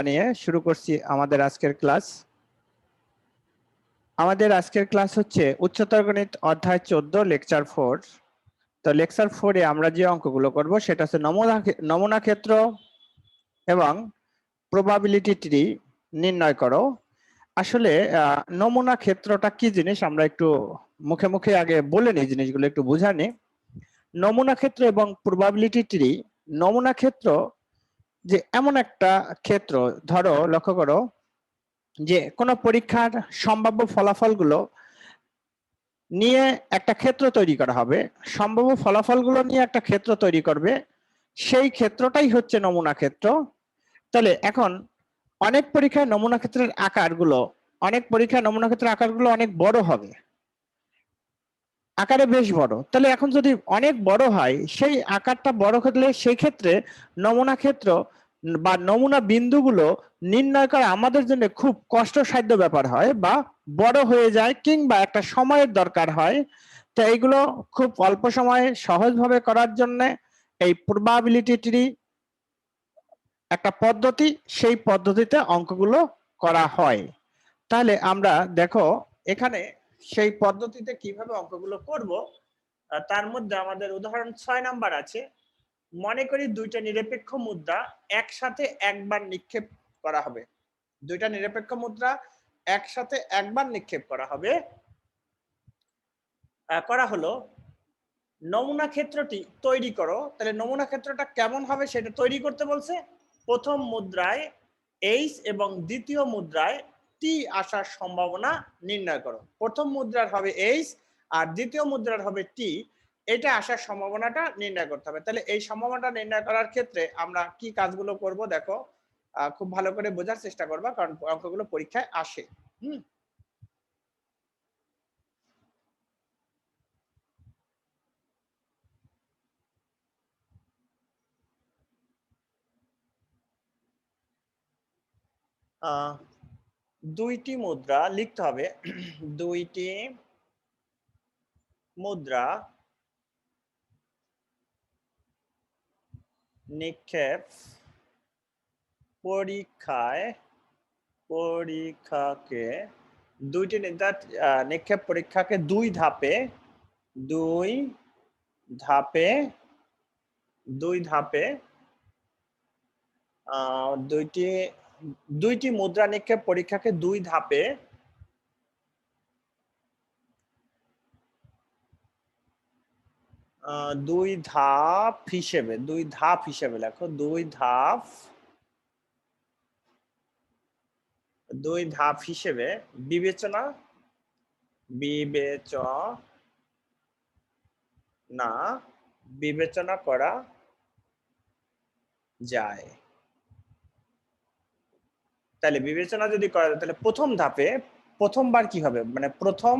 নিয়ে শুরু করছি আমাদের আজকের ক্লাস। আমাদের আজকের ক্লাস হচ্ছে উচ্চতর গণিত অধ্যায় 14 লেকচার 4। তো লেকচার 4-এ আমরা যে অঙ্কগুলো করব সেটা হচ্ছে নমুনা ক্ষেত্র এবং প্রবাবিলিটি ট্রি নির্ণয় করো। আসলে নমুনা ক্ষেত্রটা কি জিনিস আমরা একটু মুখে মুখে আগে বলে নিই, জিনিসগুলো একটু বুঝা নিই। নমুনা ক্ষেত্র এবং প্রবাবিলিটি ট্রি, নমুনা ক্ষেত্র যে এমন একটা ক্ষেত্র, ধরো লক্ষ্য করো যে কোনো পরীক্ষার সম্ভাব্য ফলাফলগুলো নিয়ে একটা ক্ষেত্র তৈরি করা হবে, সম্ভাব্য ফলাফলগুলো নিয়ে একটা ক্ষেত্র তৈরি করবে, সেই ক্ষেত্রটাই হচ্ছে নমুনা ক্ষেত্র। তাহলে এখন অনেক পরীক্ষায় নমুনা ক্ষেত্রের আকারগুলো অনেক বড় হবে, আকারে বেশ বড়। তাহলে এখন যদি অনেক বড় হয়, সেই আকারটা বড় হলে সেই ক্ষেত্রে নমুনা ক্ষেত্র বা নমুনা বিন্দুগুলো নির্ণয় করা আমাদের জন্য খুব কষ্টসাধ্য ব্যাপার হয়, বা বড় হয়ে যায়, কিংবা একটা সময়ের দরকার হয়। তো এইগুলো খুব অল্প সময়ে সহজভাবে করার জন্য এই প্রবাবিলিটি ট্রি একটা পদ্ধতি, সেই পদ্ধতিতে অঙ্কগুলো করা হয়। তাহলে আমরা দেখো এখানে সেই পদ্ধতিতে কিভাবে অঙ্কগুলো করব। তার মধ্যে আমাদের উদাহরণ 6 নাম্বার আছে। মনে করি দুইটা নিরপেক্ষ মুদ্রা একসাথে একবার নিক্ষেপ করা হবে। দুইটা নিরপেক্ষ মুদ্রা একসাথে একবার নিক্ষেপ করা হবে, করা হলো। নমুনা ক্ষেত্রটি তৈরি করো। তাহলে নমুনা ক্ষেত্রটা কেমন হবে সেটা তৈরি করতে বলছে। প্রথম মুদ্রায় এইচ এবং দ্বিতীয় মুদ্রায় টি আসার সম্ভাবনা নির্ণয় করো। প্রথম মুদ্রার হবে এইচ আর দ্বিতীয় মুদ্রার হবে টি, এটা আসার সম্ভাবনাটা নির্ণয় করতে হবে। তাহলে এই সম্ভাবনাটা নির্ণয় করার ক্ষেত্রে আমরা কি কাজগুলো করব দেখো, খুব ভালো করে বোঝার চেষ্টা করবা, কারণ অঙ্কগুলো পরীক্ষায় আসে। দুইটি মুদ্রা লিখতে হবে। দুইটি মুদ্রা নিক্ষেপ পরীক্ষাকে দুইটি নিক্ষেপ পরীক্ষাকে দুই ধাপে দুইটি মুদ্রা নিক্ষেপ পরীক্ষাকে দুই ধাপে দুই ধাপ হিসেবে লেখো। দুই ধাপ হিসেবে বিবেচনা করা যায়। তাহলে বিবেচনা যদি করা যায়, তাহলে প্রথম ধাপে প্রথমবার কি হবে, মানে প্রথম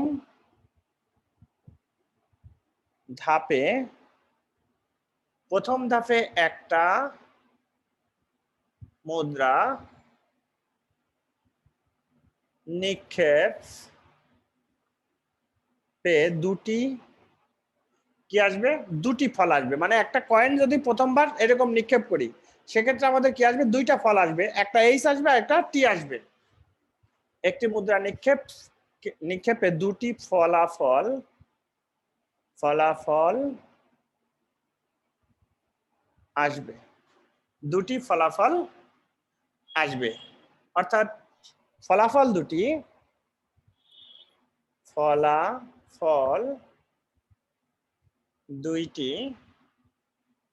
ধাপে একটা মুদ্রা নিক্ষেপ দুটি কি আসবে, দুটি ফল আসবে। মানে একটা কয়েন যদি প্রথমবার এরকম নিক্ষেপ করি, সেক্ষেত্রে আমাদের কি আসবে, দুইটা ফল আসবে, একটা এইচ আসবে, একটা টি আসবে। একটি মুদ্রা নিক্ষেপে দুটি ফলাফল আসবে, দুটি ফলাফল আসবে। অর্থাৎ ফলাফল দুইটি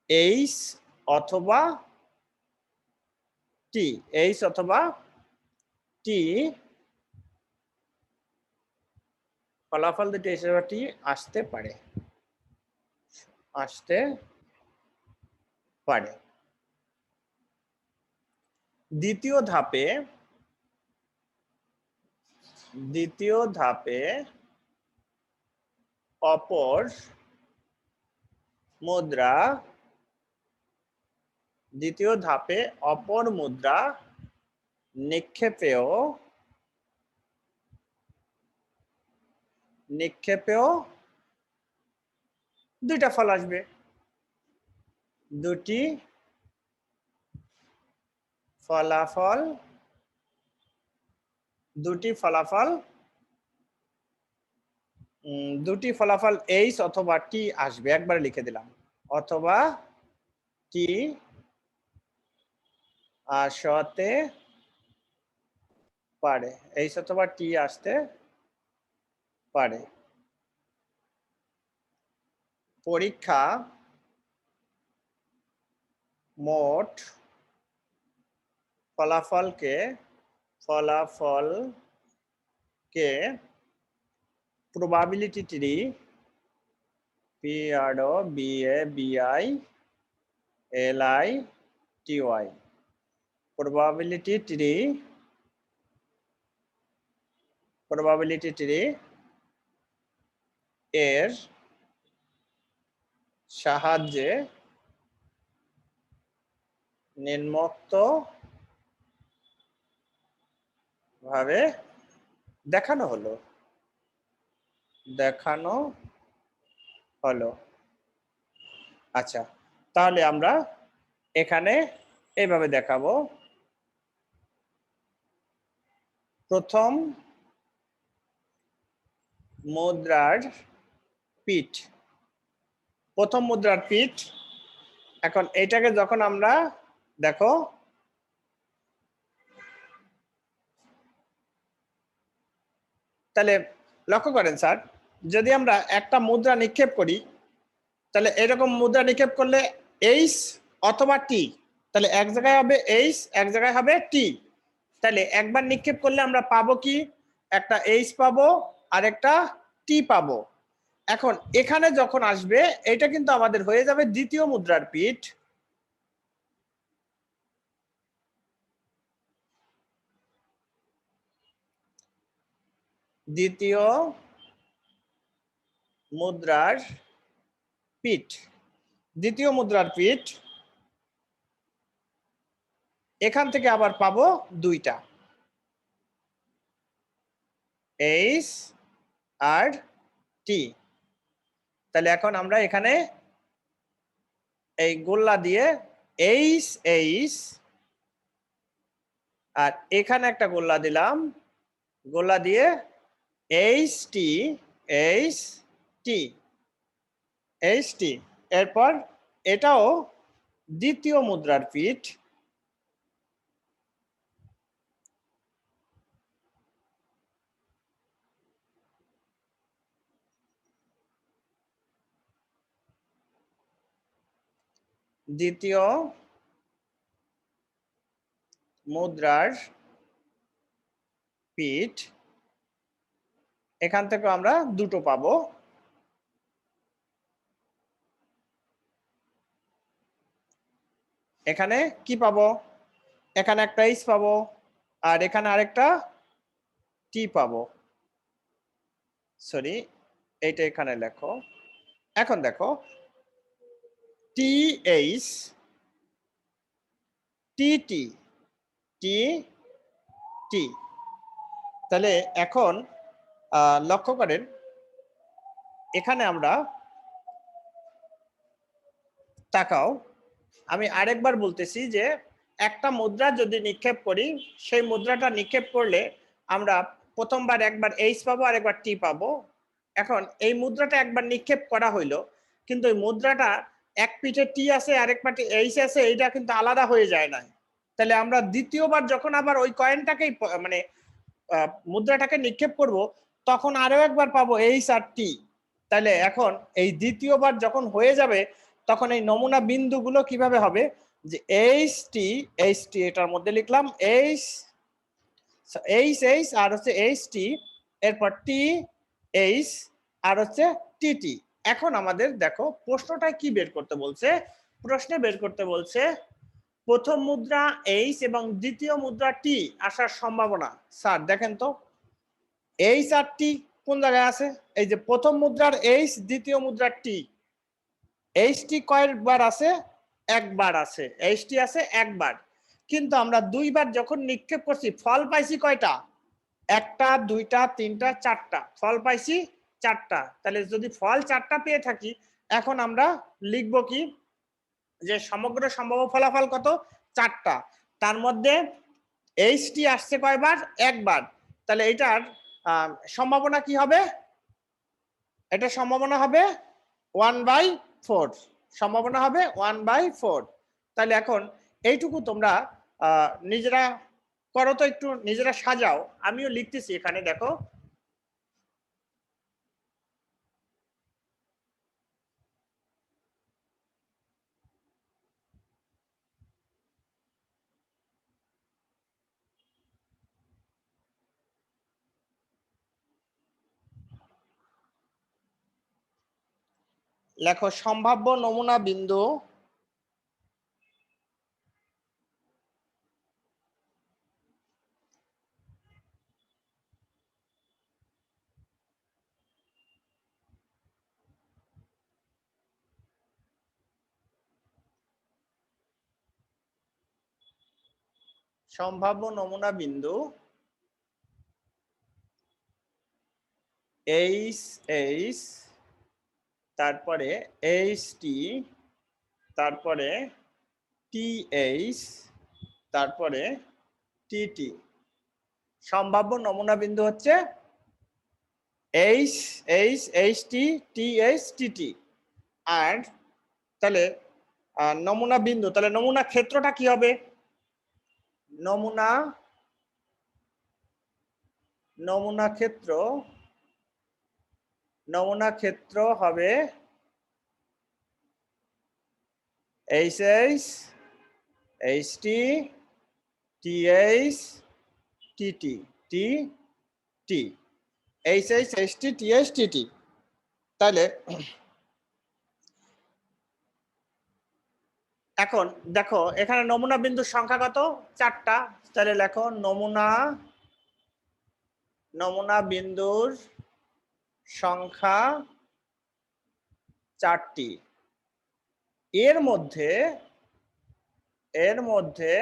এইচ অথবা টি, ফলাফল দুটি এইচ অথবা টি আসতে পারে। দ্বিতীয় ধাপে অপর মুদ্রা নিক্ষেপেও দুইটা ফল আসবে, দুটি ফলাফল, দুটি ফলাফল এইচ অথবা টি আসবে, একবার লিখে দিলাম, অথবা টি আসতে পারে, এইচ অথবা টি আসতে পারে। পরীক্ষা মোট ফলাফলকে probability tree probability tree এর সাহায্যে নিম্নোক্ত ভাবে দেখানো হলো। আচ্ছা, তাহলে আমরা এখানে এইভাবে দেখাবো। প্রথম মুদ্রার পিঠ, এখন এইটাকে যখন আমরা দেখো তাহলে লক্ষ্য করেন স্যার, যদি আমরা একটা মুদ্রা নিক্ষেপ করি, তাহলে এরকম মুদ্রা নিক্ষেপ করলে এইচ অথবা টি, তাহলে এক জায়গায় হবে এইচ, এক জায়গায় হবে টি। তাহলে একবার নিক্ষেপ করলে আমরা পাবো কি, একটা এইচ পাবো আর একটা টি পাবো। এখন এখানে যখন আসবে, এটা কিন্তু আমাদের হয়ে যাবে দ্বিতীয় মুদ্রার পিঠ। দ্বিতীয় মুদ্রার পিঠ, এখান থেকে আবার পাবো দুইটা, এইচ আর টি। তাহলে এখন আমরা এখানে এই গোল্লা দিয়ে এইচ আর এখানে একটা গোল্লা দিলাম, গোল্লা দিয়ে এইচ টি, এরপর এটাও দ্বিতীয় মুদ্রার পিঠ। দ্বিতীয় মুদ্রার পিঠ, এখান থেকে আমরা দুটো পাবো। এখানে কি পাবো, এখানে একটা এইচ পাবো আর এখানে আরেকটা টি পাবো। সরি, এইটা এখানে লেখো। এখন দেখো টি এইচ টি টি টি টি, তাহলে এখন লক্ষ্য করেন এখানে আমরা তাকাও, আমি আরেকবার বলতেছি যে একটা মুদ্রা যদি নিক্ষেপ করি, সেই মুদ্রাটা নিক্ষেপ করলে আমরা প্রথমবার একবার এইচ পাবো আর একবার টি পাবো। এখন এই মুদ্রাটা একবার নিক্ষেপ করা হইলো, কিন্তু এই মুদ্রাটা এক পিঠে টি আছে আরেক পিঠে এইচ আছে, এইটা কিন্তু আলাদা হয়ে যায় না। তাহলে আমরা দ্বিতীয়বার যখন আবার ওই কয়েনটাকেই মানে মুদ্রাটাকে নিক্ষেপ করব, তখন আরো একবার পাবো এইচ আর টি। তাহলে এখন এই দ্বিতীয়বার যখন হয়ে যাবে, তখন এই নমুনা বিন্দুগুলো কিভাবে হবে, যে এইচ টি এটার মধ্যে লিখলাম এইচ আর হচ্ছে এইচ টি, এরপর টি এইচ আর হচ্ছে টি টি। এখন আমাদের দেখো প্রশ্নটায় কি বের করতে বলছে, প্রশ্নে বের করতে বলছে প্রথম মুদ্রা এইচ এবং দ্বিতীয় মুদ্রা টি আসার সম্ভাবনা। স্যার দেখেন তো এইচ আর টি কোন জায়গায় আছে, এই যে প্রথম মুদ্রার এইচ, দ্বিতীয় মুদ্রার টি। এইচ টি কয়বার আছে, একবার আছে, এইচ টি আছে একবার, কিন্তু আমরা দুইবার যখন নিক্ষেপ করছি ফল পাইছি কয়টা, একটা, দুইটা, তিনটা, চারটা, ফল পাইছি চারটা। তাহলে যদি ফল চারটা পেয়ে থাকি, এখন আমরা লিখব কি, যে সমগ্র সম্ভাব্য ফলাফল কত, চারটা। তার মধ্যে এইচটি আসছে কয়বার? একবার। তাহলে এটার সম্ভাবনা কি হবে? এটা সম্ভাবনা হবে 1/4। সম্ভাবনা হবে 1/4। তাহলে এখন এইটুকু তোমরা নিজেরা করো তো, একটু নিজেরা সাজাও। আমিও লিখতেছি এখানে, দেখো। লেখো সম্ভাব্য নমুনা বিন্দু এইচ এইচ, তারপরে এইচটি, তারপরে টিএইচ, তারপরে টিটি। সম্ভাব্য নমুনা বিন্দু হচ্ছে H H, HT, TH, TT. আর তাহলে নমুনা বিন্দু, তাহলে নমুনা ক্ষেত্রটা কি হবে? নমুনা ক্ষেত্র হবে H H, HT, TH, TT, T, H H, HT, TH, TT. তাহলে এখন দেখো এখানে নমুনা বিন্দুর সংখ্যা কত? 4টা। তাহলে লেখো নমুনা বিন্দুর সংখ্যা 4টি। এর মধ্যে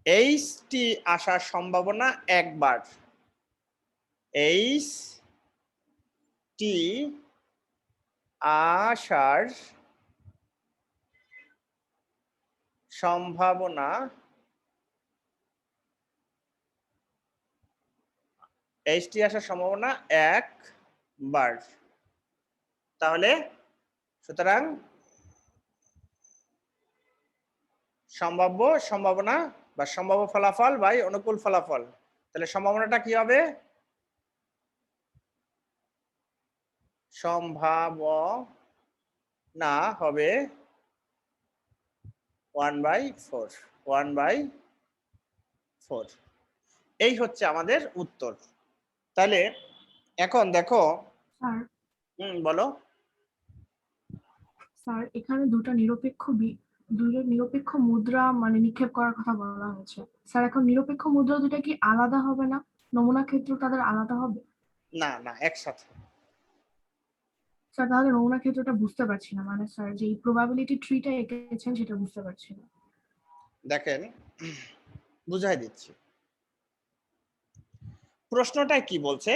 এইচটি আসার সম্ভাবনা একবার। এইচটি আসার সম্ভাবনা একবার। তাহলে সুতরাং সম্ভাবনা বা সম্ভাব্য ফলাফল বাই অনুকূল ফলাফল। তাহলে সম্ভাবনাটা কি হবে? সম্ভাবনা হবে 1/4। এই হচ্ছে আমাদের উত্তর। তাহলে এখন দেখো, স্যার বলো। স্যার এখানে দুটো নিরপেক্ষ মুদ্রা মানে নিক্ষেপ করার কথা বলা হয়েছে। স্যার এখন নিরপেক্ষ মুদ্রা দুটো কি আলাদা হবে না? নমুনা ক্ষেত্র তাদের আলাদা হবে? না না, একসাথে। স্যার তাহলে নমুনা ক্ষেত্রটা বুঝতে পারছি না, মানে স্যার যে প্রবাবিলিটি ট্রিটা এঁকেছেন সেটা বুঝতে পারছি না। দেখেন বুঝাই দিচ্ছি। প্রশ্নটাই কি বলছে,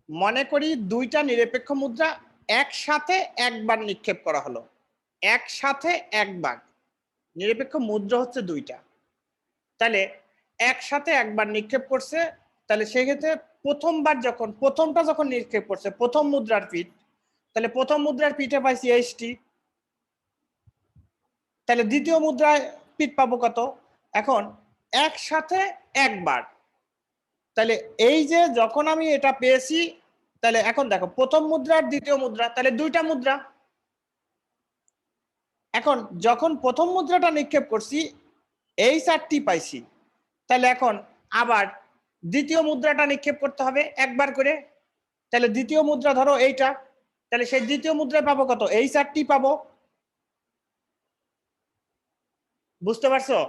মনে করি দুইটা নিরপেক্ষ মুদ্রা একসাথে একবার নিক্ষেপ করা হলো। একসাথে একবার, নিরপেক্ষ মুদ্রা হচ্ছে দুইটা, তাহলে একসাথে একবার নিক্ষেপ করছে। তাহলে সেক্ষেত্রে প্রথমটা যখন নিক্ষেপ করছে প্রথম মুদ্রার পিঠ, তাহলে প্রথম মুদ্রার পিঠে পাইছি এইচটি। তাহলে দ্বিতীয় মুদ্রায় পিঠ পাবো কত? এখন একসাথে একবার, তাহলে এই যে যখন আমি এটা পেয়েছি, তাহলে এখন দেখো প্রথম মুদ্রা আর দ্বিতীয় মুদ্রা, তাহলে দুইটা মুদ্রা। এখন যখন প্রথম মুদ্রাটা নিক্ষেপ করছি এইচ আর টি পাইছি, তাহলে এখন আবার দ্বিতীয় মুদ্রাটা নিক্ষেপ করতে হবে একবার করে। তাহলে দ্বিতীয় মুদ্রা ধরো এইটা, তাহলে সেই দ্বিতীয় মুদ্রায় পাবো কত? এইচ আর টি পাবো। বুঝতে পারছো?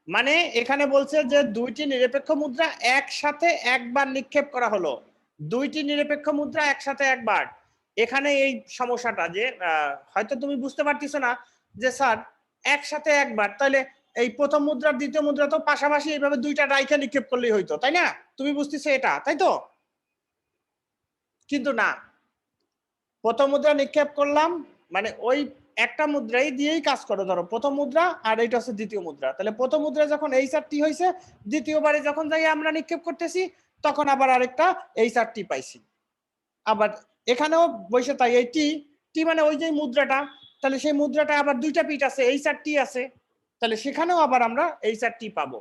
মানে এখানে বলছে যে দুইটি নিরপেক্ষ মুদ্রা একসাথে একবার নিক্ষেপ করা হলো। দুইটি নিরপেক্ষ মুদ্রা একসাথে একবার। এখানে এই সমস্যাটা যে হয়তো তুমি বুঝতে পারতেছো না যে স্যার একসাথে একবার, তাহলে এই প্রথম মুদ্রার দ্বিতীয় মুদ্রা তো পাশাপাশি এইভাবে দুইটা রাইখা নিক্ষেপ করলেই হইতো, তাই না? তুমি বুঝতেছো এটা, তাই তো? কিন্তু না, প্রথম মুদ্রা নিক্ষেপ করলাম মানে ওই একটা মুদ্রাই দিয়েই কাজ করো, ধরো প্রথম মুদ্রা আর এইটা হচ্ছে দ্বিতীয় মুদ্রা, তাহলে প্রথম মুদ্রা যখন এইচ-আর-টি হয়েছে, দ্বিতীয়বারে যখন যাই আমরা নিক্ষেপ করতেছি তখন আবার আরেকটা এইচ-আর-টি পাইছি। আবার এখানেও বসে তাই এই টি টি মানে ওই যে মুদ্রাটা, তাহলে সেই মুদ্রাটা আবার দুইটা পিঠ আছে, এইচ-আর-টি আছে, তাহলে সেখানেও আবার আমরা এইচ-আর-টি পাবো।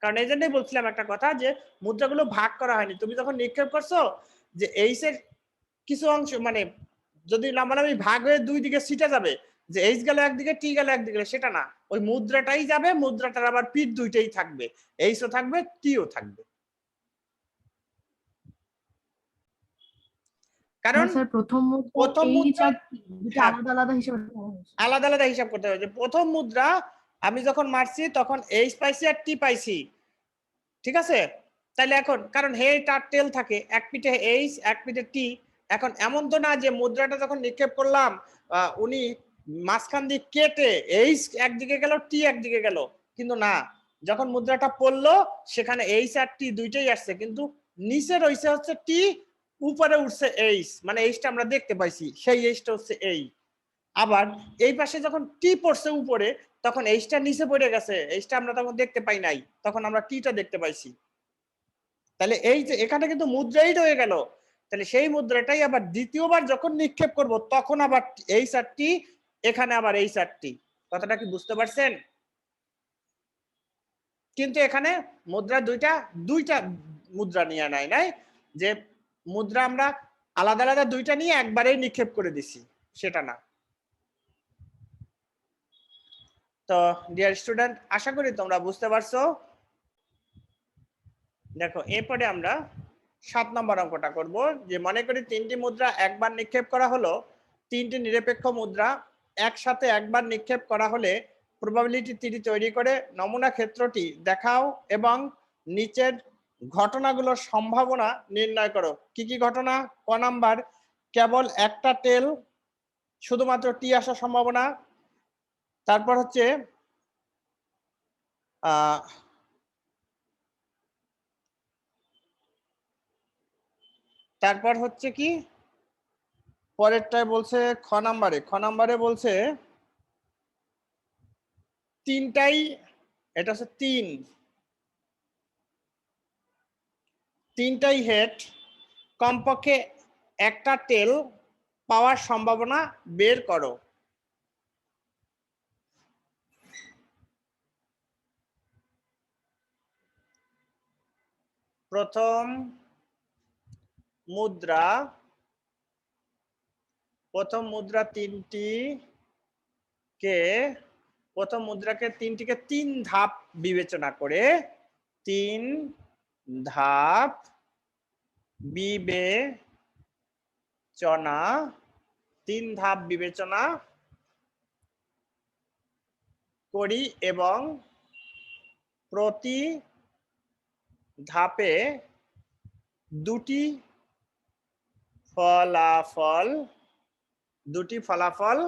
কারণ এই জন্যই বলছিলাম একটা কথা যে মুদ্রাগুলো ভাগ করা হয়নি। তুমি যখন নিক্ষেপ করছো যে এইচ এর কিছু অংশ মানে যদি লাম্বালাম্বি ভাগ হয়ে দুই দিকে ছিটে যাবে, যে এইচ গেল একদিকে টি গেল একদিকে, সেটা না, ওই মুদ্রাটাই যাবে, মুদ্রাটার আবার পিঠ দুইটাই থাকবে, এইচও থাকবে টিও থাকবে। কারণ স্যার প্রথম মুদ্রা আলাদা আলাদা হিসেবে আলাদা আলাদা হিসাব করতে হবে। যে প্রথম মুদ্রা আমি যখন মারছি তখন এইচ পাইছি আর টি পাইছি, ঠিক আছে? তাহলে এখন কারণ হে তার টেল থাকে, এক পিঠে এইচ এক পিঠে টি, এখন এমন তো না যে মুদ্রাটা যখন নিক্ষেপ করলাম উনি মাঝখান দিয়ে কেটে এইচ একদিকে গেল টি একদিকে গেল, কিন্তু না, যখন মুদ্রাটা পড়লো সেখানে এইচ আর টি দুইটাই আসছে, কিন্তু নিচে রয়েছে হচ্ছে টি, উপরে উঠছে এইচ, মানে এইচটা আমরা দেখতে পাইছি, সেই এইচটা হচ্ছে এই। আবার এই পাশে যখন টি পড়ছে উপরে তখন এইচটা নিচে পড়ে গেছে, এইচটা আমরা তখন দেখতে পাই নাই, তখন আমরা টিটা দেখতে পাইছি। তাহলে এই যে এখানে কিন্তু মুদ্রাই রয়ে গেল, তাহলে সেই মুদ্রাটাই আবার দ্বিতীয়বার যখন নিক্ষেপ করব তখন আবার এইচ-আর টি, এখানে আবার এইচ-আর টি। কথাটা কি বুঝতে পারছেন? কিন্তু এখানে মুদ্রা দুইটা মুদ্রা নিয়ে নাই যে মুদ্রা আমরা আলাদা আলাদা দুইটা নিয়ে একবারেই নিক্ষেপ করে দিছি, সেটা না। তো ডিয়ার স্টুডেন্ট, আশা করি তোমরা বুঝতে পারছো। দেখো এরপরে আমরা 7 নম্বর অঙ্কটা করব। যে মনে করি তিনটি মুদ্রা একবার নিক্ষেপ করা হলো, তিনটি নিরপেক্ষ মুদ্রা একসাথে একবার নিক্ষেপ করা হলে প্রবাবিলিটি থিওরি তৈরি করে নমুনা ক্ষেত্রটি দেখাও এবং নিচের ঘটনাগুলোর সম্ভাবনা নির্ণয় করো। কি কি ঘটনা? ক নাম্বার, কেবল একটা টেল শুধুমাত্র টি আসার সম্ভাবনা। তারপর হচ্ছে কি পরেরটায় বলছে, খ নাম্বারে বলছে তিনটাই, এটা হচ্ছে তিনটাই হেড, কমপক্ষে একটা টেল পাওয়ার সম্ভাবনা বের করো। প্রথম মুদ্রা তিনটিকে তিন ধাপ বিবেচনা করে, তিন ধাপ বিবেচনা করি এবং প্রতি ধাপে দুটি ফলাফল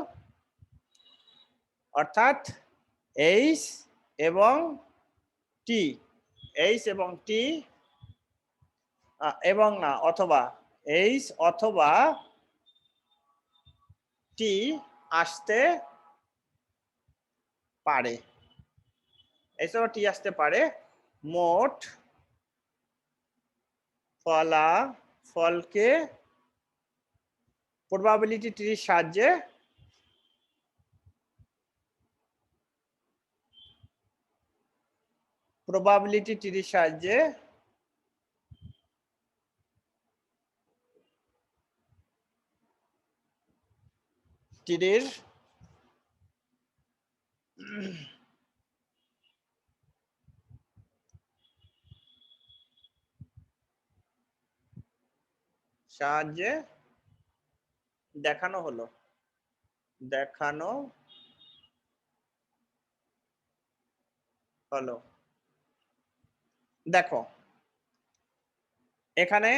অর্থাৎ এইচ এবং টি এবং না অথবা এইচ অথবা টি আসতে পারে, মোট ফলাফলকে প্রবাবিলিটি ট্রির সাহায্যে টির সাহায্যে দেখানো হলো। দেখো এখানে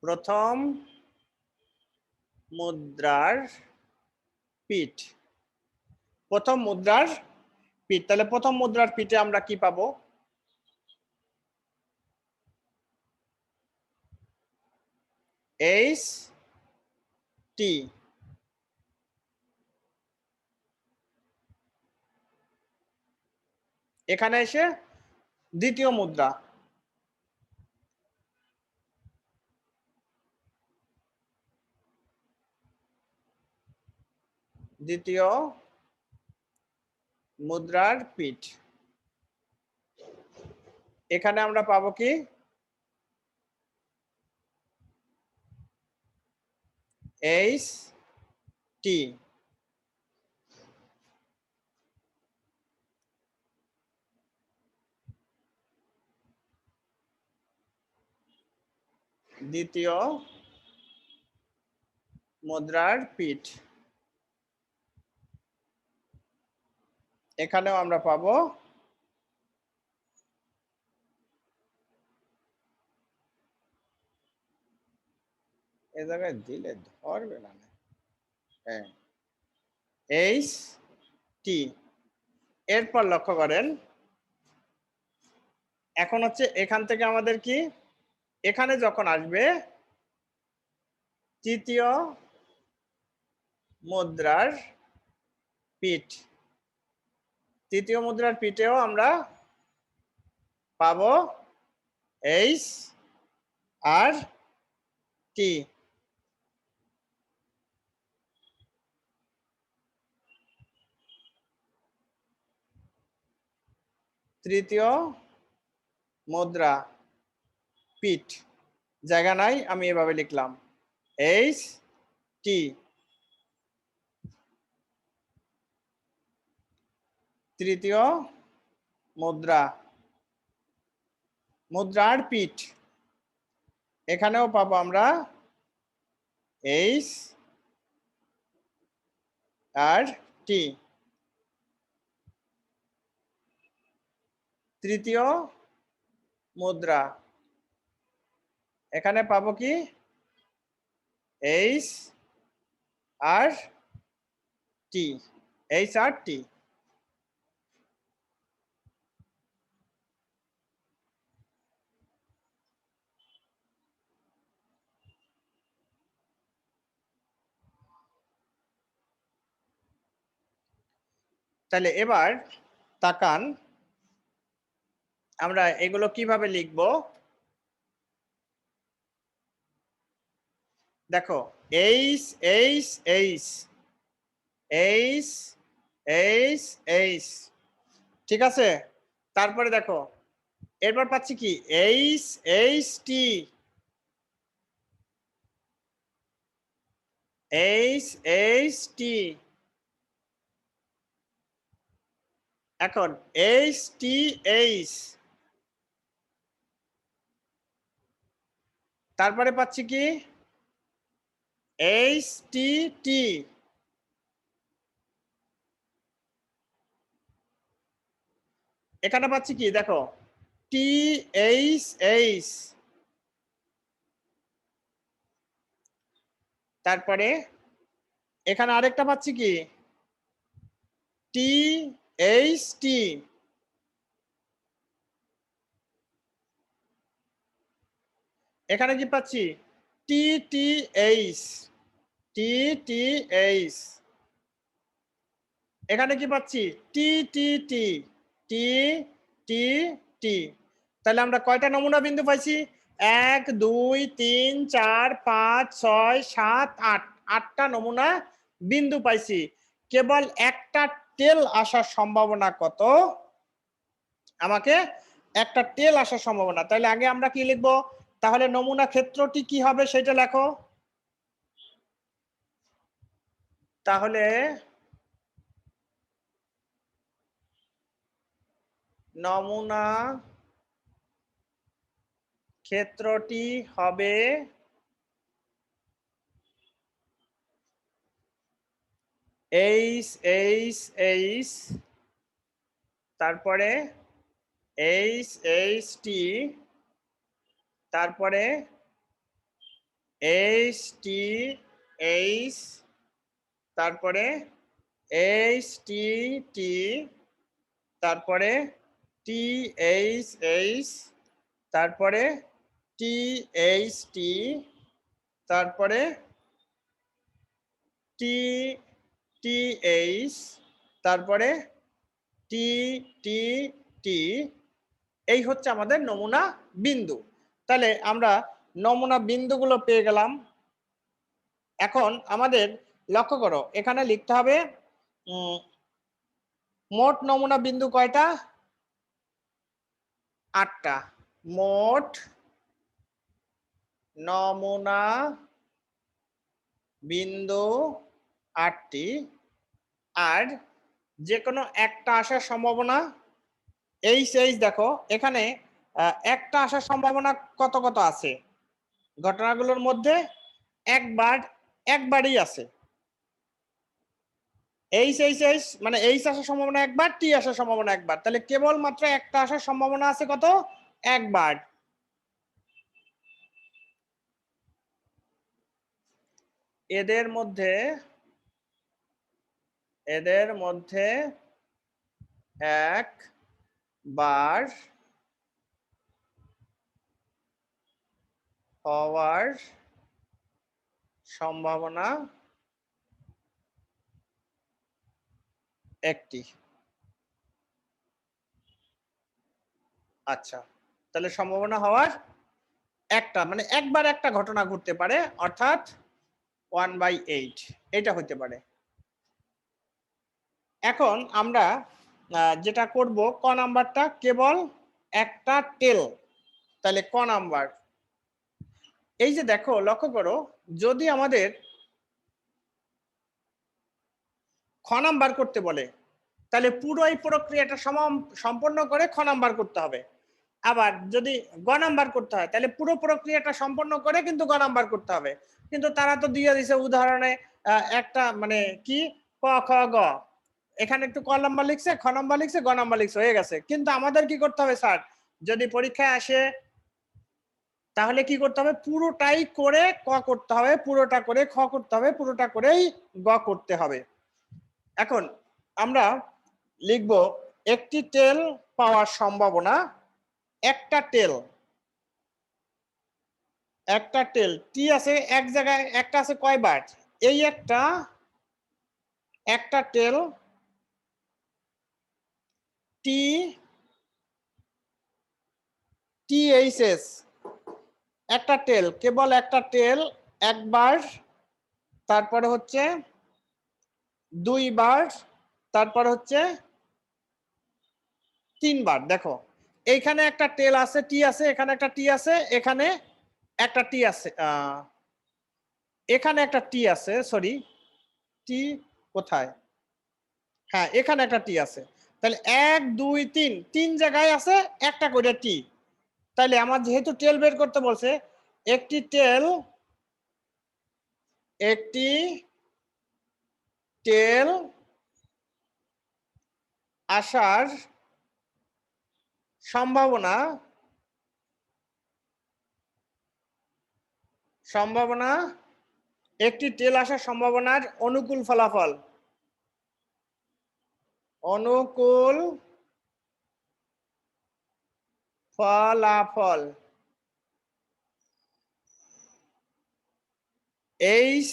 প্রথম মুদ্রার পিঠ, তাহলে প্রথম মুদ্রার পিঠে আমরা কি পাবো? H T. এখানে এসে দ্বিতীয় মুদ্রা, দ্বিতীয় মুদ্রার পিঠ। এখানে আমরা পাবো কি এইচ টি। দ্বিতীয় মুদ্রার পিঠ। এখানেও আমরা পাবো এ জায়গায় দিলে ধরবে না। হ্যাঁ, এইচ টি। এরপর লক্ষ্য করেন, এখন হচ্ছে এখান থেকে আমাদের কি, এখানে যখন আসবে তৃতীয় মুদ্রার পিঠ, তৃতীয় মুদ্রার পিঠেও আমরা পাবো এইচ আর টি। তৃতীয় মুদ্রা পিঠ, জায়গা নাই, আমি এভাবে লিখলাম এইচ টি। তৃতীয় মুদ্রা, মুদ্রার পিঠ, এখানেও পাবো আমরা এইচ আর টি। তৃতীয় মুদ্রা, এখানে পাবো কি এইচ আর টি, এইচ আর টি। তাহলে এবার তাকান আমরা এগুলো কিভাবে লিখব। দেখো H H H H H H, ঠিক আছে। তারপরে দেখো এরপর পাচ্ছি কি H H T, H H T. এখন এইচ টি এইচ, তারপরে পাচ্ছি কি এইচ টি টি। এখানে পাচ্ছি কি দেখো টি এইচ এইচ, তারপরে এখানে আরেকটা পাচ্ছি কি টি এইচ টি। এখানে কি পাচ্ছি টি টি এইচ, টি টি এইচ। এখানে কি পাচ্ছি টি টি টি, টি টি টি। তাহলে আমরা কয়টা নমুনা বিন্দু পাইছি, 1 2 3 4 5 6 7 8, 8টা নমুনা বিন্দু পাইছি। কেবল একটা টেল আসার সম্ভাবনা কত, আমাকে একটা টেল আসার সম্ভাবনা। তাহলে আগে আমরা কি লিখবো, তাহলে নমুনা ক্ষেত্রটি কি হবে সেটা লেখো। তাহলে নমুনা ক্ষেত্রটি হবে এইচ এইচ এইচ, তারপরে এইচ এইচ টি, তারপরে এইচ টি এইচ, তারপরে এইচ টি টি, তারপরে টি এইচ এইচ, তারপরে টি এইচ টি, তারপরে টি টি এইচ, তারপরে টি টি টি, এই হচ্ছে আমাদের নমুনা বিন্দু। তাহলে আমরা নমুনা বিন্দুগুলো পেয়ে গেলাম। এখন আমাদের লক্ষ্য করো, এখানে লিখতে হবে মোট নমুনা বিন্দু কয়টা? 8টা। মোট নমুনা বিন্দু 8টি, আর যে কোনো একটা আসার সম্ভাবনা এইচ দেখো এখানে একটা আসার সম্ভাবনা কত কত আছে? ঘটনাগুলোর মধ্যে একবারই আছে। এইচ মানে এইচ আসার সম্ভাবনা একবার, টি আসার সম্ভাবনা একবার, তাহলে কেবলমাত্র একটা আসার সম্ভাবনা আছে কত? একবার। এদের মধ্যে একবার হওয়ার সম্ভাবনা একটি। আচ্ছা, তাহলে সম্ভাবনা হওয়ার একটা, মানে একবার একটা ঘটনা ঘটতে পারে, অর্থাৎ 1/8 এটা হতে পারে। এখন আমরা যেটা করব, ক নাম্বারটা কেবল একটা টেল, তাহলে ক নাম্বার। এই যে দেখো, লক্ষ্য করো, যদি আমাদের খ নাম্বার করতে বলে তাহলে পুরো এই প্রক্রিয়াটা সম্পন্ন করে খ নাম্বার করতে হবে। আবার যদি গ নাম্বার করতে হয় তাহলে পুরো প্রক্রিয়াটা সম্পন্ন করে কিন্তু গ নাম্বার করতে হবে। কিন্তু তারা তো দিয়ে দিছে উদাহরণে একটা, মানে কি, ক খ গ, এখানে একটু ক নাম্বার লিখছে, খ নাম্বার লিখছে, গ নাম্বার লিখছে, হয়ে গেছে। কিন্তু আমাদের কি করতে হবে স্যার, যদি পরীক্ষায় আসে তাহলে কি করতে হবে? পুরোটাই করে ক করতে হবে, পুরোটা করে খ করতে হবে, পুরোটা করেই গ করতে হবে। এখন আমরা লিখব একটি টেল পাওয়ার সম্ভাবনা, একটা টেল টি আছে এক জায়গায়, একটা আছে কয়বার? এই একটা টেল টি টিএইচএস, একটা টেল, কেবল একটা টেল একবার, তারপরে হচ্ছে দুইবার, তারপরে হচ্ছে তিনবার। দেখো এইখানে একটা টেল আছে, টি আছে, এখানে একটা টি আছে, এখানে একটা টি আছে, এখানে একটা টি আছে, সরি, টি কোথায়? হ্যাঁ, এখানে একটা টি আছে। তাহলে 1 2 3 তিন জায়গায় আছে একটা করে টি। তাহলে আমার যেহেতু টেল বের করতে বলছে, একটি টেল আসার সম্ভাবনা একটি টেল আসার সম্ভাবনার অনুকূল ফলাফল, এইচ,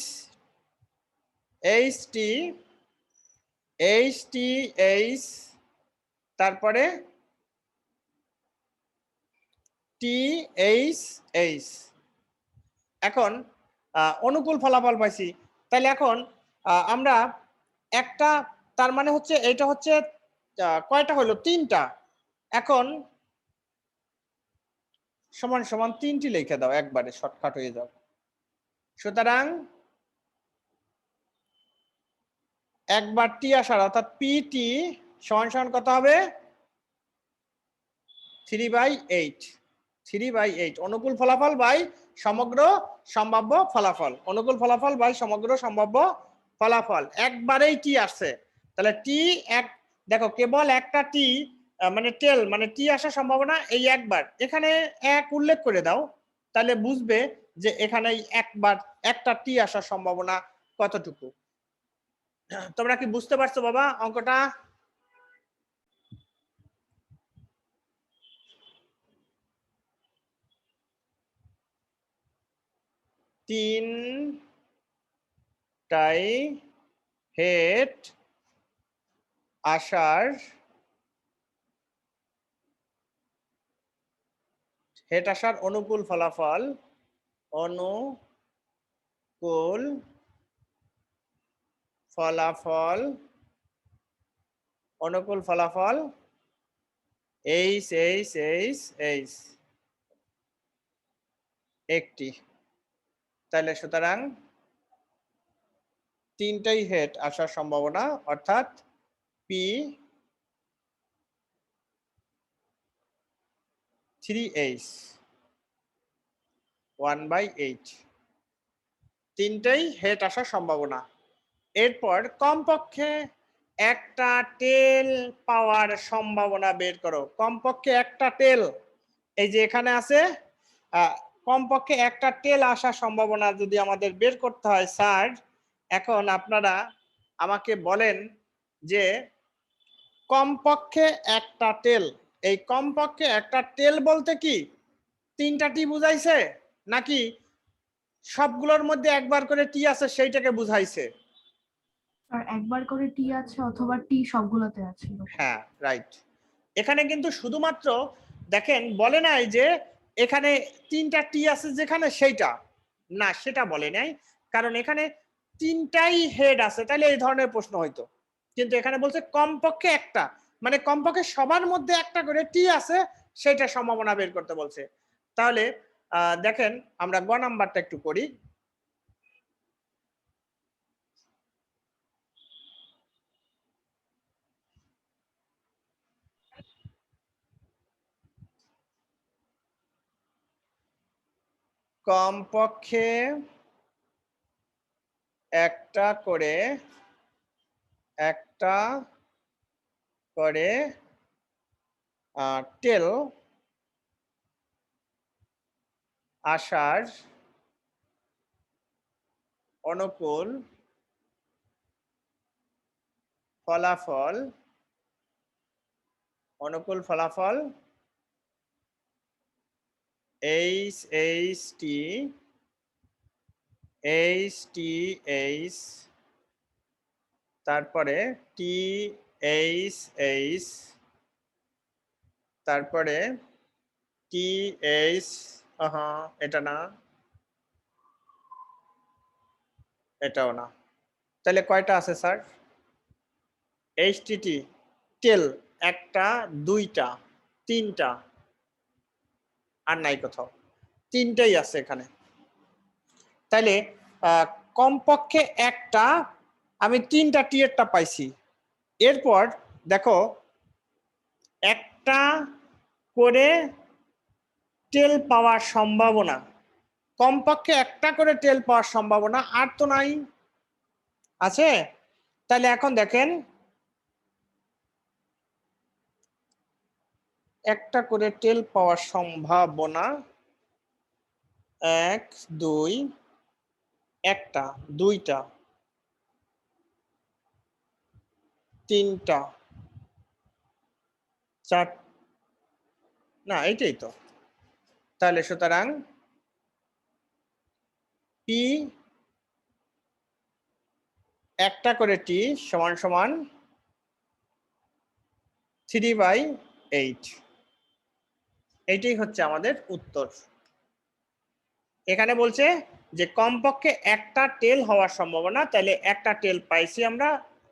তারপরে টিএইচ। এখন অনুকূল ফলাফল পাইছি, তাহলে এখন আমরা একটা, তার মানে হচ্ছে এটা হচ্ছে কয়টা হলো? 3টা। এখন সমান সমান 3টি লিখে দাও, একবারে শর্টকাট হয়ে যাও। সুতরাং একবার টি আসার, অর্থাৎ পিটি সমান সমান কত হবে? 3/8 অনুকূল ফলাফল বাই সমগ্র সম্ভাব্য ফলাফল, অনুকূল ফলাফল বাই সমগ্র সম্ভাব্য ফলাফল। একবারেই টি আসছে, তাহলে টি এক, দেখো কেবল একটা টি, মানে টেল, মানে টি আসার সম্ভাবনা এই একবার, এখানে এক উল্লেখ করে দাও, তাহলে বুঝবে যে এখানে একবার একটা টি আসার সম্ভাবনা কতটুকু। তোমরা কি বুঝতে পারছো বাবা অঙ্কটা? তিনটাই হেড আসার অনুকূল ফলাফল অনুকূল ফলাফল এইচ একটি। তাহলে সুতরাং তিনটাই হেড আসার সম্ভাবনা অর্থাৎ পি 3H 1/8 তিনটাই হেড আসার সম্ভাবনা। এরপর কমপক্ষে একটা টেল পাওয়ার সম্ভাবনা বের করো। কমপক্ষে একটা টেল, এই যে এখানে আছে, কমপক্ষে একটা টেল আসার সম্ভাবনা যদি আমাদের বের করতে হয় স্যার, এখন আপনারা আমাকে বলেন যে কমপক্ষে একটা টেল, এই কমপক্ষে একটা টেল বলতে কি তিনটা টি বুঝাইছে নাকি সবগুলোর মধ্যে একবার করে টি আছে সেইটাকে বুঝাইছে? আর একবার করে টি আছে অথবা টি সবগুলোতে আছে। হ্যাঁ, রাইট। এখানে কিন্তু শুধুমাত্র দেখেন বলে নাই যে এখানে তিনটা টি আছে যেখানে সেইটা না, সেটা বলে নাই, কারণ এখানে তিনটাই হেড আছে, তাহলে এই ধরনের প্রশ্ন হইতো। কিন্তু এখানে বলছে কমপক্ষে একটা, মানে কমপক্ষে সবার মধ্যে একটা করে টি আছে, সেটা সম্ভাবনা বের করতে বলছে। তাহলে দেখেন আমরা গ নাম্বারটা একটু করি। কমপক্ষে একটা করে টেল আসার অনুকূল ফলাফল HH তারপরে TH তারপরে TH, এটা না, এটাও না। তাহলে কয়টা আছে স্যার? HTT টেল একটা, দুইটা, তিনটা, আর নাই কোথাও, তিনটাই আছে এখানে। তাহলে কমপক্ষে একটা, আমি তিনটা টিয়ারটা পাইছি। এরপর দেখো একটা করে টেল পাওয়ার সম্ভাবনা, কমপক্ষে একটা করে টেল পাওয়ার সম্ভাবনা, আর তো নাই, আছে? তাহলে এখন দেখেন একটা করে টেল পাওয়ার সম্ভাবনা 1 2, একটা, দুইটা, তিনটা, চার, না এইটাই তো। তাহলে সুতরাং পি একটা করে টি সমান সমান 3/8, এইটাই হচ্ছে আমাদের উত্তর। এখানে বলছে যে কমপক্ষে একটা টেল হওয়ার সম্ভাবনা, তাহলে একটা টেল পাইছি আমরা,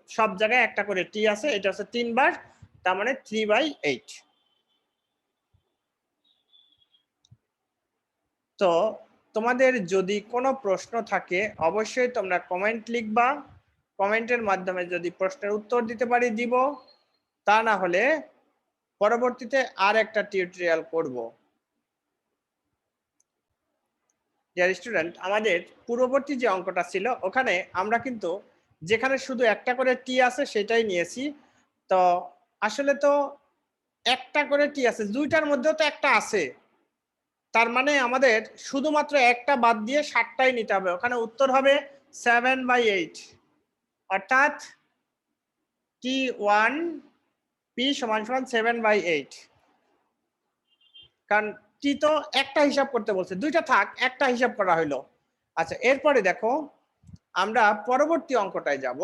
সব জায়গায় একটা করে টি আছে, এটা হচ্ছে 3 বার, তার মানে 3/8। তো তোমাদের যদি কোনো প্রশ্ন থাকে অবশ্যই তোমরা কমেন্ট লিখবা, কমেন্টের মাধ্যমে যদি প্রশ্নের উত্তর দিতে পারি দিব, তা না হলে পরবর্তীতে আর একটা টিউটোরিয়াল করব। ডিয়ার স্টুডেন্ট, আমাদের পূর্ববর্তী যে অঙ্কটা ছিল ওখানে আমরা কিন্তু যেখানে শুধু একটা করে টি আছে সেটাই নিয়েছি। তো আসলে তো একটা করে টি আছে, দুইটার মধ্যেও তো একটা আছে, তার মানে আমাদের শুধুমাত্র একটা বাদ দিয়ে 7টাই নিতে হবে। ওখানে উত্তর হবে 7/8, অর্থাৎ T1 P সমান 7/8। কারণ টি তো একটা হিসাব করতে বলছে, দুইটা থাক, একটা হিসাব করা হইলো। আচ্ছা, এরপরে দেখো আমরা পরবর্তী অঙ্কটায় যাব।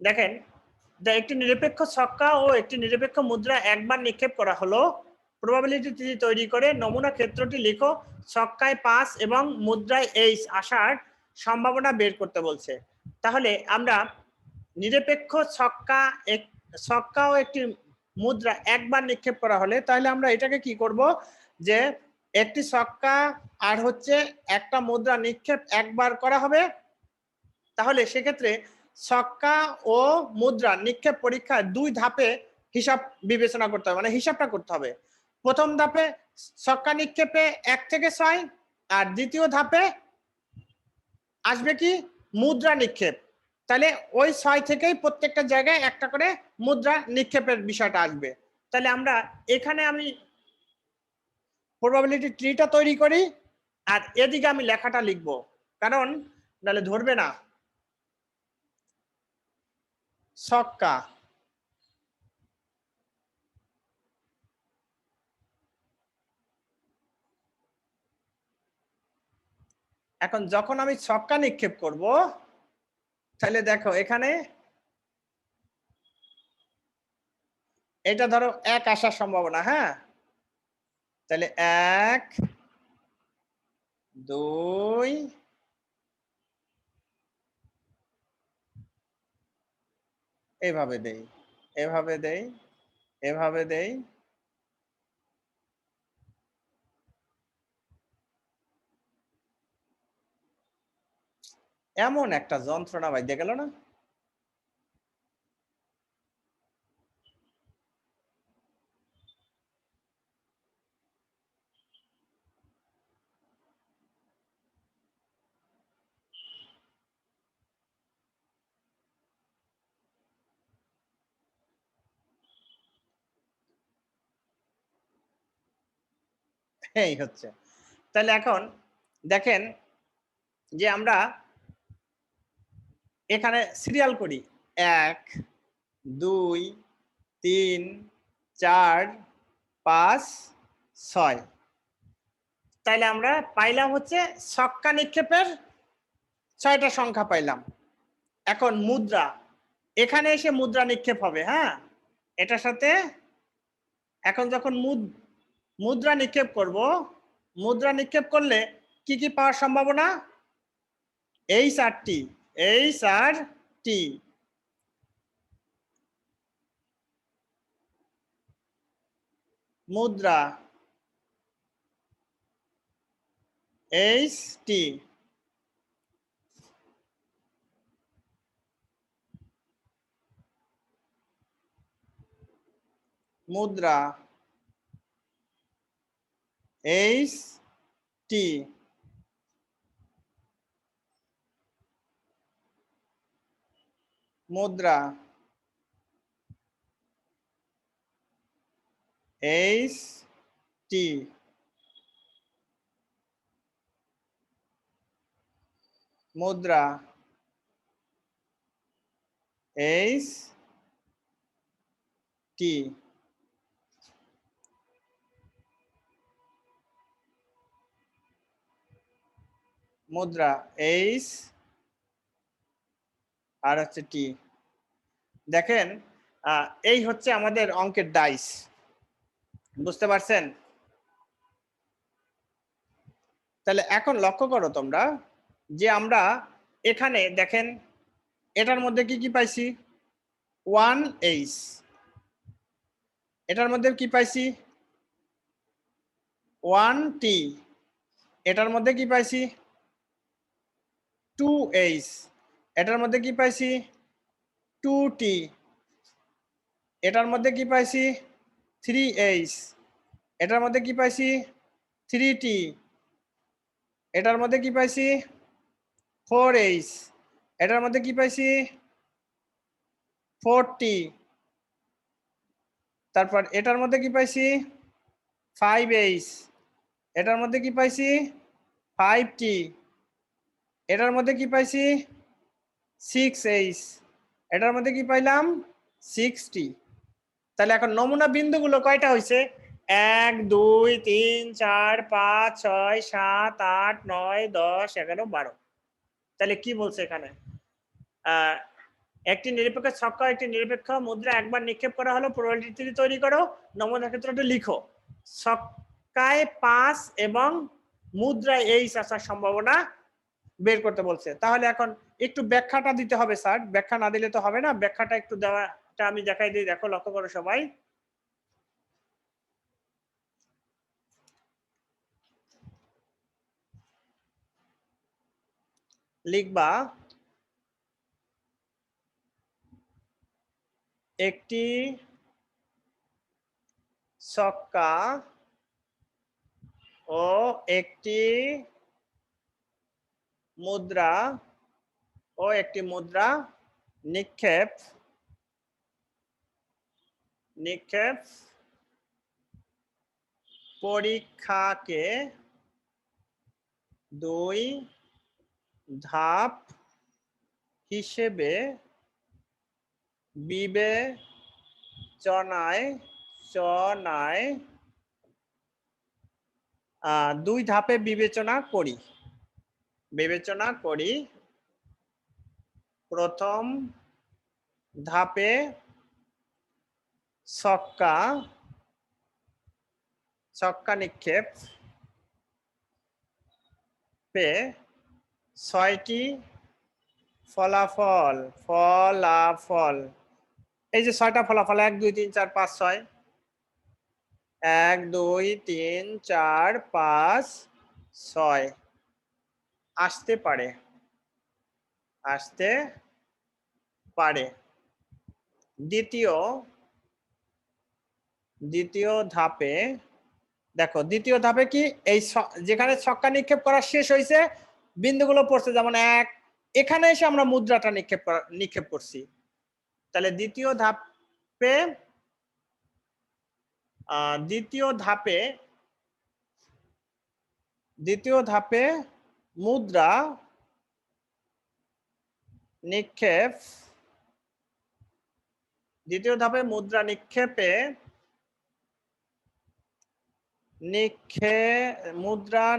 দেখেন, একটি নিরপেক্ষ ছক্কা ও একটি নিরপেক্ষ মুদ্রা একবার নিক্ষেপ করা হলো। প্রবাবিলিটি তৈরি করে নমুনা ক্ষেত্রটি লিখো। ছক্কায় 5 এবং মুদ্রায় এইচ আসার সম্ভাবনা বের করতে বলছে। তাহলে আমরা নিরপেক্ষ ছক্কা ও একটি মুদ্রা একবার নিক্ষেপ করা হলে তাহলে আমরা এটাকে কি করব, যে একটি ছক্কা আর হচ্ছে একটা মুদ্রা নিক্ষেপ একবার করা হবে। তাহলে সেক্ষেত্রে ছক্কা ও মুদ্রা নিক্ষেপ পরীক্ষায় 2 ধাপে হিসাব বিবেচনা করতে হবে, মানে হিসাবটা করতে হবে। প্রথম ধাপে ছক্কা নিক্ষেপে 1 থেকে 6, আর দ্বিতীয় ধাপে আসবে কি মুদ্রা নিক্ষেপ। তাহলে ওই 6 থেকেই প্রত্যেকটা জায়গায় একটা করে মুদ্রা নিক্ষেপের বিষয়টা আসবে। তাহলে আমরা এখানে আমি প্রবাবিলিটি ট্রিটা তৈরি করি, আর এদিকে আমি লেখাটা লিখব, কারণ নাহলে ধরবে না। ছক্কা, এখন যখন আমি ছক্কা নিক্ষেপ করব তাহলে দেখো এখানে এটা ধরো 1 আসার সম্ভাবনা। হ্যাঁ, তাহলে 1 2 এভাবে দেই, এভাবে দেই, এভাবে দেই। এমন একটা যন্ত্রণা ভাই, দেখে গেল না। এই হচ্ছে। তাহলে এখন দেখেন যে আমরা এখানে সিরিয়াল করি 1 2 3 4 5 6। তাইলে আমরা পাইলাম হচ্ছে ছক্কা নিক্ষেপের 6টা সংখ্যা পাইলাম। এখন মুদ্রা, এখানে এসে মুদ্রা নিক্ষেপ হবে। হ্যাঁ, এটার সাথে এখন যখন মুদ্রা নিক্ষেপ করব, মুদ্রা নিক্ষেপ করলে কি কি পাওয়ার সম্ভাবনা? এই 4টি, এই 4টি মুদ্রা, এইচটি মুদ্রা, এইচটি মুদ্রা, এইচটি মুদ্রা, এইচটি মুদ্রা, এইচ আর হচ্ছে টি। দেখেন এই হচ্ছে আমাদের অঙ্কের ডাইস। বুঝতে পারছেন? তাহলে এখন লক্ষ্য করো তোমরা যে আমরা এখানে দেখেন এটার মধ্যে কি কি পাইছি? 1H। এটার মধ্যে কি পাইছি? 1T। এটার মধ্যে কি পাইছি? 2H। এটার মধ্যে কি পাইছি? 2T। এটার মধ্যে কি পাইছি? 3H। এটার মধ্যে কি পাইছি? 3T। এটার মধ্যে কি পাইছি? 4H। এটার মধ্যে কি পাইছি? 4T। তারপর এটার মধ্যে কি পাইছি? 5H। এটার মধ্যে কি পাইছি? 5T। এটার মধ্যে কি পাইছি? 6H। এটার মধ্যে কি পাইলাম? 6T। তাহলে এখন নমুনা বিন্দুগুলো কয়টা হয়েছে? 1 2 3 4 5 6 7 8 9 10 11 12। তাহলে কি বলছে এখানে? একটি নিরপেক্ষ ছক্কা একটি নিরপেক্ষ মুদ্রা একবার নিক্ষেপ করা হলো, প্রবাবিলিটি তৈরি করো, নমুনা ক্ষেত্রটি লিখো। ছক্কায় 5 এবং মুদ্রায় এইচ আসার সম্ভাবনা বের করতে বলছে। তাহলে এখন একটু ব্যাখ্যাটা দিতে হবে স্যার, ব্যাখ্যা না দিলে তো হবে না, ব্যাখ্যাটা একটু দেওয়াটা আমি দেখাই দিই। দেখো, লক্ষ্য করো সবাই। লিখবা একটি ছক্কা ও একটি মুদ্রা নিক্ষেপ পরীক্ষাকে 2 ধাপ হিসেবে বিবেচনায় 2 ধাপে বিবেচনা করি। প্রথম ধাপে ছক্কা নিক্ষেপ 6টি ফলাফল। এই যে 6টা ফলাফল 1 2 3 4 5 6, 1 2 3 4 5 6 আসতে পারে। দ্বিতীয় ধাপে দেখো, দ্বিতীয় ধাপে কি, এই যেখানে ছক্কা নিক্ষেপ করা শেষ হয়েছে, বিন্দুগুলো পড়ছে, যেমন 1, এখানে এসে আমরা মুদ্রাটা নিক্ষেপ করছি। তাহলে দ্বিতীয় ধাপে মুদ্রা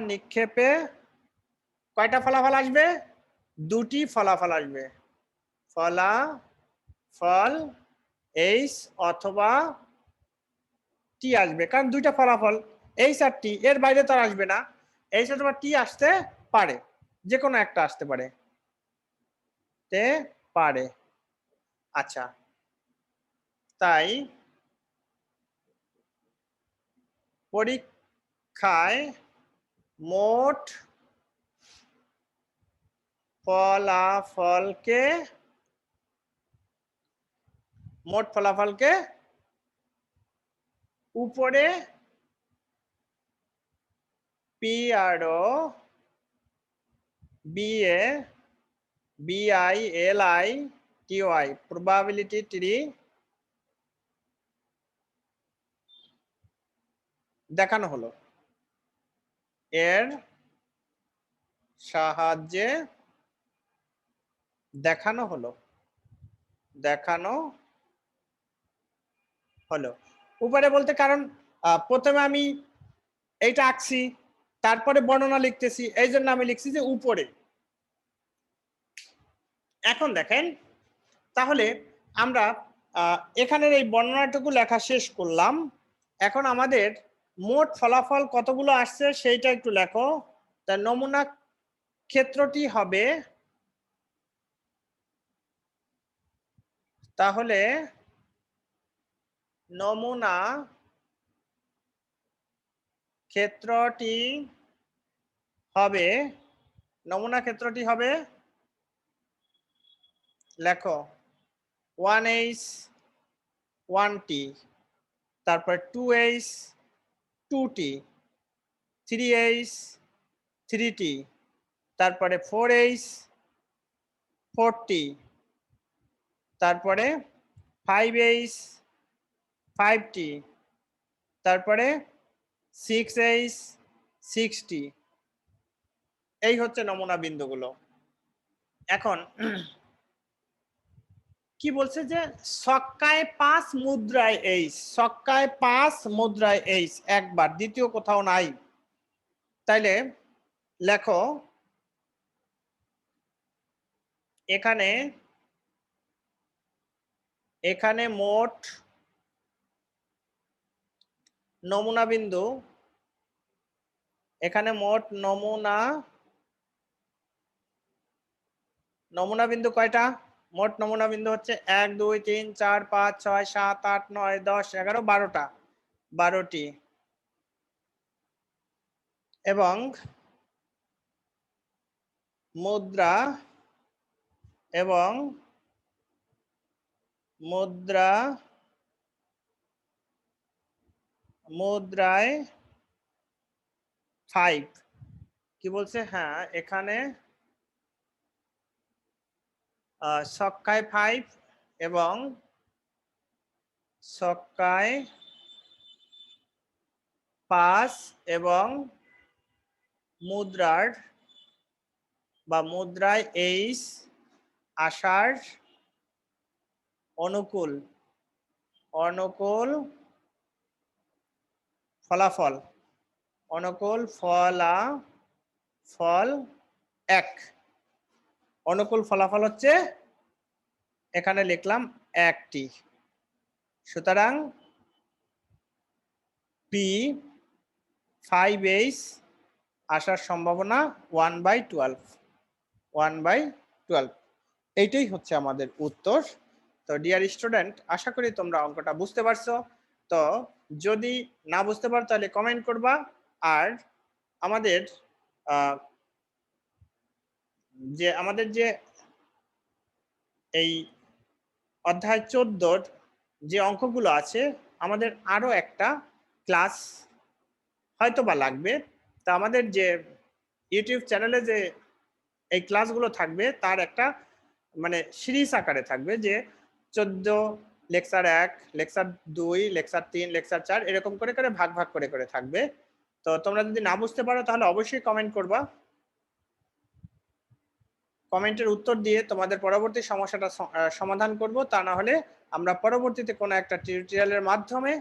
নিক্ষেপে কয়টা ফলাফল আসবে? 2টি ফলাফল আসবে। ফলাফল এইচ অথবা টি আসবে, কারণ 2টা ফলাফল এইচ আর টি, এর বাইরে তো আসবে না। এইচ অথবা টি আসতে পারে, যে কোনো একটা আসতে পারে। আচ্ছা, তাই পরীক্ষায় মোট ফলাফলকে উপরে PRO BILITY probability tree দেখানো হলো। এর সাহায্যে দেখানো হলো উপরে বলতে, কারণ প্রথমে আমি এইটা আঁকছি, তারপরে বর্ণনা লিখতেছি, এই জন্য আমি লিখছি যে উপরে। এখন দেখেন, তাহলে আমরা এখানের এই বর্ণনাটুকু লেখা শেষ করলাম। এখন আমাদের মোট ফলাফল কতগুলো আসছে সেইটা একটু লেখো। তার নমুনা ক্ষেত্রটি হবে, তাহলে নমুনা ক্ষেত্রটি হবে লেখো 1H 1T, তারপর 2H 2T, 3H 3T, তারপরে 4H 4T, তারপরে 5H 5T, তারপরে 6H 6T। এই হচ্ছে নমুনা বিন্দুগুলো। এখন কি বলছে যে ছক্কায় 5 মুদ্রায় এইচ, ছক্কায় 5 মুদ্রায় এইচ একবার, দ্বিতীয় কোথাও নাই। তাইলে লেখো এখানে এখানে মোট নমুনা বিন্দু, এখানে মোট নমুনা বিন্দু কয়টা? মোট নমুনা বিন্দু হচ্ছে 1 2 3 4 5 6 7 8 9 10 11 12টা, 12টি। এবং মুদ্রা মুদ্রায় 5 কি বলছে? হ্যাঁ এখানে ছক্কায় 5 এবং ছক্কায় 5 এবং মুদ্রায় এইচ আসার অনুকূল ফলাফল, এক। অনুকূল ফলাফল হচ্ছে এখানে লিখলাম 1টি। সুতরাং পি 5H আসার সম্ভাবনা 1/12। এইটাই হচ্ছে আমাদের উত্তর। তো ডিয়ার স্টুডেন্ট, আশা করি তোমরা অঙ্কটা বুঝতে পারছো। তো যদি না বুঝতে পারো তাহলে কমেন্ট করবা। আর আমাদের যে এই অধ্যায় 14 যে অঙ্কগুলো আছে, আমাদের আরো একটা ক্লাস হয়তো বা লাগবে। তা আমাদের যে ইউটিউব চ্যানেলে যে এই ক্লাসগুলো থাকবে তার একটা মানে সিরিজ আকারে থাকবে, যে 14 লেকচার 1 লেকচার 2 লেকচার 3 লেকচার 4 এরকম করে করে ভাগ ভাগ করে করে থাকবে। তো তোমরা যদি না বুঝতে পারো তাহলে অবশ্যই কমেন্ট করবা। কমেন্টের উত্তর দিয়ে তোমাদের পরবর্তী সমস্যাটা সমাধান করব। তা না হলে আমরা পরবর্তীতে কোনো একটা টিউটোরিয়ালের মাধ্যমে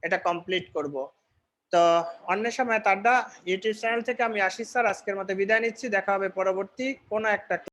এটা কমপ্লিট করব। তো অন্বেষা ম্যাথ আড্ডা ইউটিউব চ্যানেল থেকে আমি আশিস স্যার আজকের মতো বিদায় নিচ্ছি। দেখা হবে পরবর্তী কোনো একটা